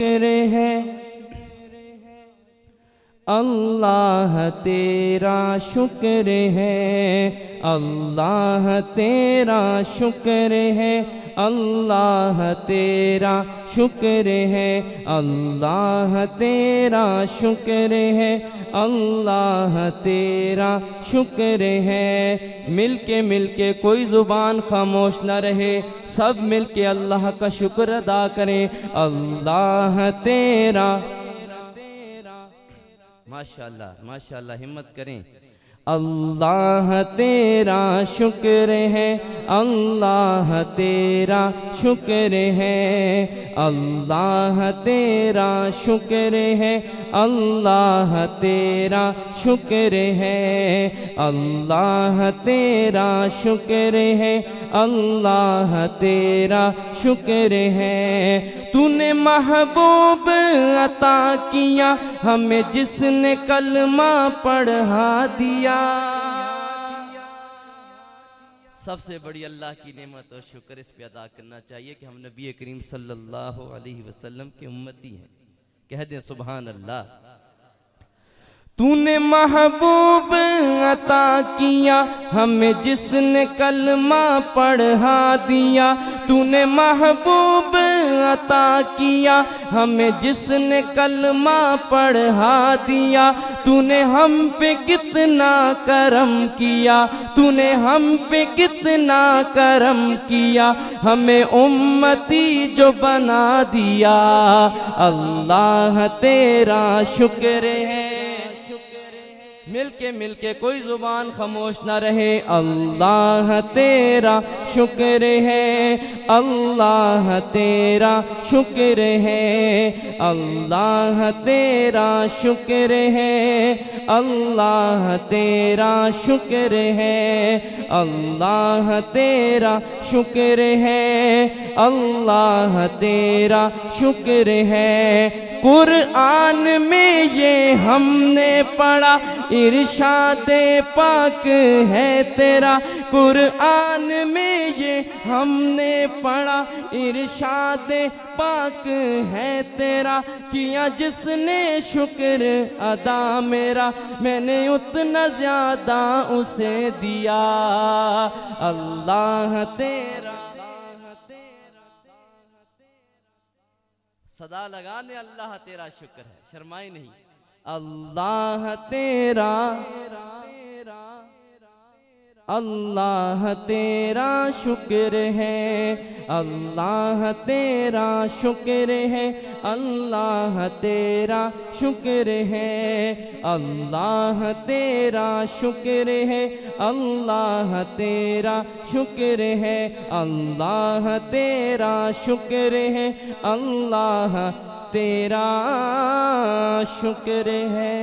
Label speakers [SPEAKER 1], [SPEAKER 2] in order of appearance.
[SPEAKER 1] शुक्र है अल्लाह तेरा शुक्र है, अल्लाह तेरा शुक्र है, अल्लाह तेरा शुक्र है, अल्लाह तेरा शुक्र है, अल्लाह तेरा शुक्र है। मिलके कोई ज़ुबान खामोश न रहे, सब मिलके अल्लाह का शुक्र अदा करें। अल्लाह तेरा, माशाअल्लाह माशाअल्लाह, हिम्मत करें। अल्लाह तेरा शुक्र है, अल्लाह तेरा शुक्र है, अल्लाह तेरा शुक्र है, अल्लाह तेरा शुक्र है, अल्लाह तेरा शुक्र है, अल्लाह तेरा शुक्र है। तूने महबूब अता किया हमें जिसने कलमा पढ़ा दिया। सबसे बड़ी अल्लाह की नेमत और शुक्र इस पे अदा करना चाहिए कि हम नबी करीम सल्लल्लाहु अलैहि वसल्लम के उम्मती हैं। कह दें सुभान अल्लाह। तूने महबूब अता किया हमें जिसने कलमा पढ़ा दिया। तूने महबूब अता किया हमें जिसने कलमा पढ़ा दिया। तूने हम पे कितना करम किया, तूने हम पे कितना करम किया, हमें उम्मती जो बना दिया। अल्लाह तेरा शुक्र है। मिलके कोई ज़ुबान खामोश न रहे। अल्लाह तेरा शुक्र है, अल्लाह तेरा शुक्र है, अल्लाह तेरा शुक्र है, अल्लाह तेरा शुक्र है, अल्लाह तेरा शुक्र है, अल्लाह तेरा शुक्र है। कुरान में ये हमने पढ़ा इरशादे पाक है तेरा। कुरान में ये हमने पढ़ा इरशादे पाक है तेरा। किया जिसने शुक्र अदा मेरा, मैंने उतना ज्यादा उसे दिया। अल्लाह तेरा, सदा लगाने अल्लाह तेरा शुक्र है, शर्माए नहीं। अल्लाह तेरा, अल्लाह तेरा शुक्र है, अल्लाह तेरा शुक्र है, अल्लाह तेरा शुक्र है, अल्लाह तेरा शुक्र है, अल्लाह तेरा शुक्र है, अल्लाह तेरा शुक्र है, अल्लाह तेरा शुक्र है।